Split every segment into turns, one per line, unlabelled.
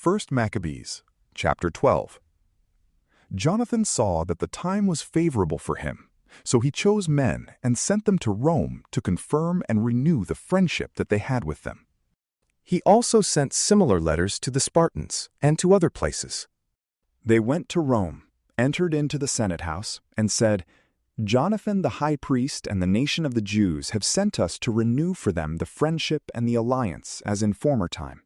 1 Maccabees, chapter 12. Jonathan saw that the time was favorable for him, so he chose men and sent them to Rome to confirm and renew the friendship that they had with them.
He also sent similar letters to the Spartans and to other places.
They went to Rome, entered into the Senate house, and said, "Jonathan the high priest and the nation of the Jews have sent us to renew for them the friendship and the alliance as in former time."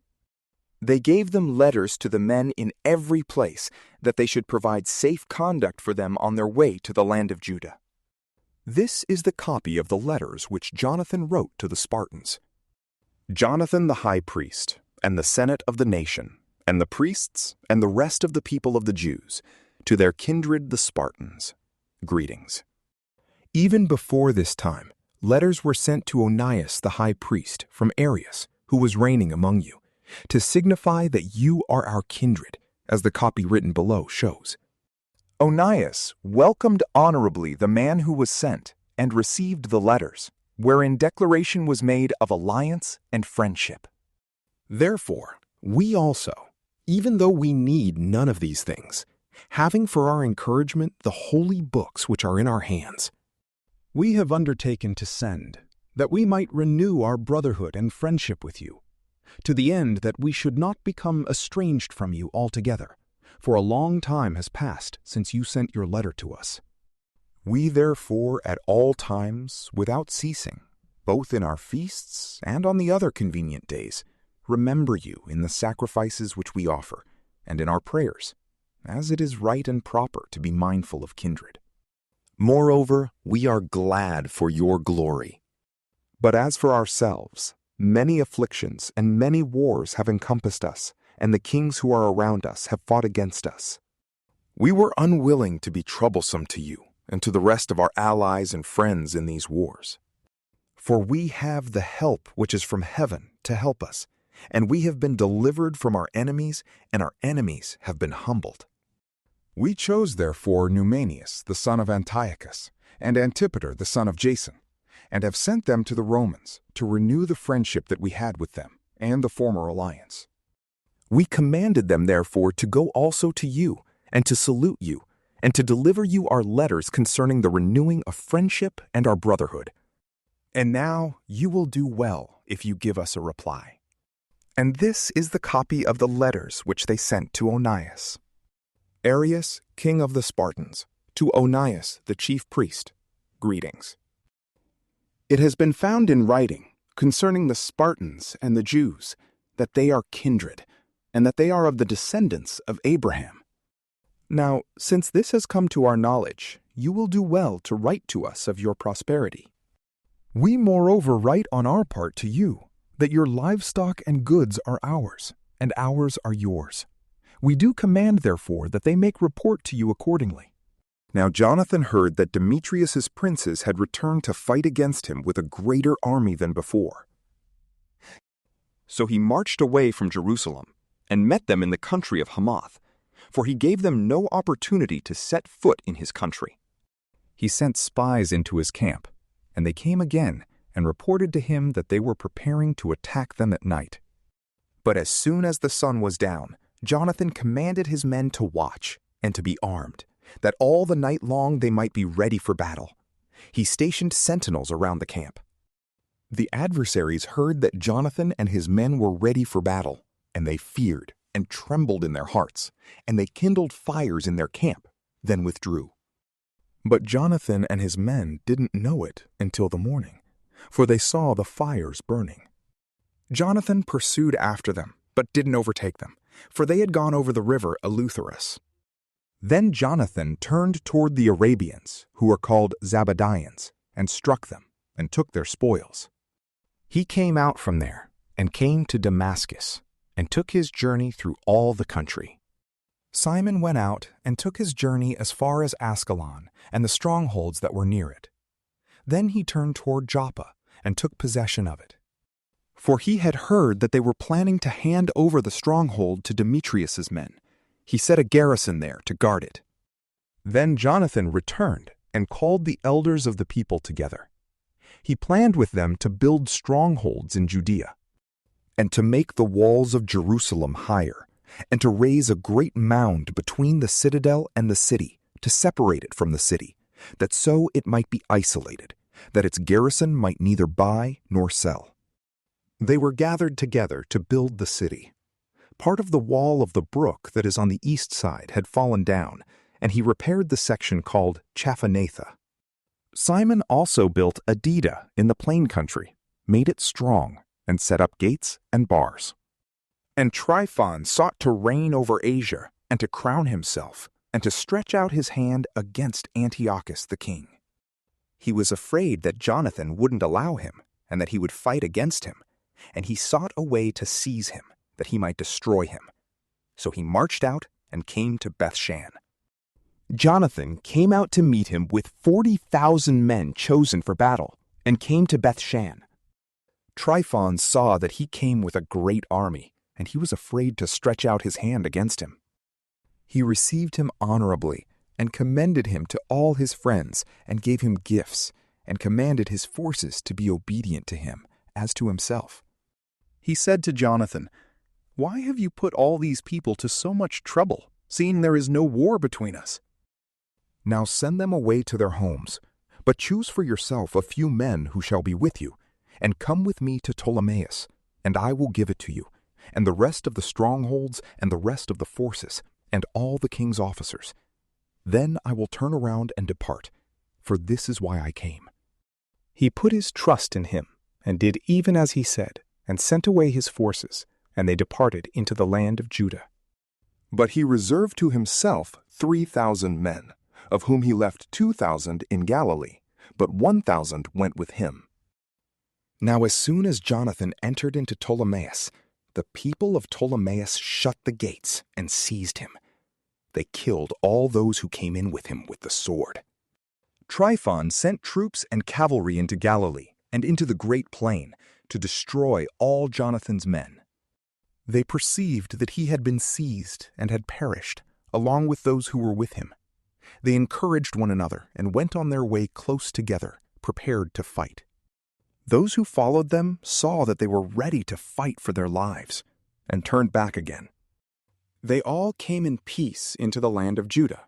They gave them letters to the men in every place, that they should provide safe conduct for them on their way to the land of Judah.
This is the copy of the letters which Jonathan wrote to the Spartans. Jonathan the high priest, and the senate of the nation, and the priests, and the rest of the people of the Jews, to their kindred the Spartans, greetings.
Even before this time, letters were sent to Onias the high priest from Arius, who was reigning among you, to signify that you are our kindred, as the copy written below shows.
Onias welcomed honorably the man who was sent and received the letters, wherein declaration was made of alliance and friendship.
Therefore, we also, even though we need none of these things, having for our encouragement the holy books which are in our hands,
we have undertaken to send, that we might renew our brotherhood and friendship with you, to the end that we should not become estranged from you altogether, for a long time has passed since you sent your letter to us. We therefore at all times, without ceasing, both in our feasts and on the other convenient days, remember you in the sacrifices which we offer, and in our prayers, as it is right and proper to be mindful of kindred. Moreover, we are glad for your glory. But as for ourselves, many afflictions and many wars have encompassed us, and the kings who are around us have fought against us. We were unwilling to be troublesome to you and to the rest of our allies and friends in these wars. For we have the help which is from heaven to help us, and we have been delivered from our enemies, and our enemies have been humbled. We chose therefore Numanius the son of Antiochus, and Antipater the son of Jason, and have sent them to the Romans to renew the friendship that we had with them and the former alliance. We commanded them therefore to go also to you, and to salute you, and to deliver you our letters concerning the renewing of friendship and our brotherhood. And now you will do well if you give us a reply. And this is the copy of the letters which they sent to Onias. Arius, king of the Spartans, to Onias the chief priest, greetings. It has been found in writing concerning the Spartans and the Jews that they are kindred, and that they are of the descendants of Abraham. Now, since this has come to our knowledge, you will do well to write to us of your prosperity. We moreover write on our part to you, that your livestock and goods are ours, and ours are yours. We do command, therefore, that they make report to you accordingly. Now Jonathan heard that Demetrius's princes had returned to fight against him with a greater army than before. So he marched away from Jerusalem, and met them in the country of Hamath, for he gave them no opportunity to set foot in his country. He sent spies into his camp, and they came again and reported to him that they were preparing to attack them at night. But as soon as the sun was down, Jonathan commanded his men to watch and to be armed, that all the night long they might be ready for battle. He stationed sentinels around the camp. The adversaries heard that Jonathan and his men were ready for battle, and they feared and trembled in their hearts, and they kindled fires in their camp, then withdrew. But Jonathan and his men didn't know it until the morning, for they saw the fires burning. Jonathan pursued after them, but didn't overtake them, for they had gone over the river Eleutherus. Then Jonathan turned toward the Arabians, who were called Zabadians, and struck them, and took their spoils. He came out from there, and came to Damascus, and took his journey through all the country. Simon went out and took his journey as far as Ascalon and the strongholds that were near it. Then he turned toward Joppa, and took possession of it. For he had heard that they were planning to hand over the stronghold to Demetrius's men. He set a garrison there to guard it. Then Jonathan returned and called the elders of the people together. He planned with them to build strongholds in Judea, and to make the walls of Jerusalem higher,
and to raise a great mound between the citadel and the city, to separate it from the city, that so it might be isolated, that its garrison might neither buy nor sell. They were gathered together to build the city. Part of the wall of the brook that is on the east side had fallen down, and he repaired the section called Chaphanatha. Simon also built Adida in the plain country, made it strong, and set up gates and bars. And Tryphon sought to reign over Asia, and to crown himself, and to stretch out his hand against Antiochus the king. He was afraid that Jonathan wouldn't allow him, and that he would fight against him, and he sought a way to seize him, that he might destroy him. So he marched out and came to Bethshan. Jonathan came out to meet him with 40,000 men chosen for battle, and came to Bethshan. Tryphon saw that he came with a great army, and he was afraid to stretch out his hand against him. He received him honorably, and commended him to all his friends, and gave him gifts, and commanded his forces to be obedient to him, as to himself.
He said to Jonathan, "Why have you put all these people to so much trouble, seeing there is no war between us?
Now send them away to their homes, but choose for yourself a few men who shall be with you, and come with me to Ptolemais, and I will give it to you, and the rest of the strongholds, and the rest of the forces, and all the king's officers. Then I will turn around and depart, for this is why I came." He put his trust in him, and did even as he said, and sent away his forces, and they departed into the land of Judah. But he reserved to himself 3,000 men, of whom he left 2,000 in Galilee, but 1,000 went with him. Now as soon as Jonathan entered into Ptolemais, the people of Ptolemais shut the gates and seized him. They killed all those who came in with him with the sword. Tryphon sent troops and cavalry into Galilee and into the great plain to destroy all Jonathan's men. They perceived that he had been seized and had perished, along with those who were with him. They encouraged one another and went on their way close together, prepared to fight. Those who followed them saw that they were ready to fight for their lives, and turned back again. They all came in peace into the land of Judah,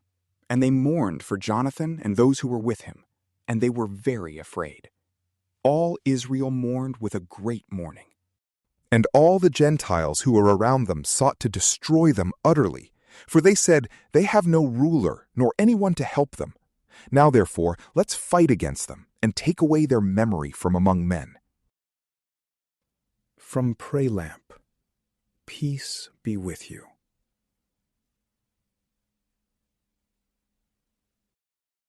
and they mourned for Jonathan and those who were with him, and they were very afraid. All Israel mourned with a great mourning. And all the Gentiles who were around them sought to destroy them utterly, for they said, "They have no ruler, nor anyone to help them. Now therefore, let's fight against them, and take away their memory from among men." From PrayLamp, peace be with you.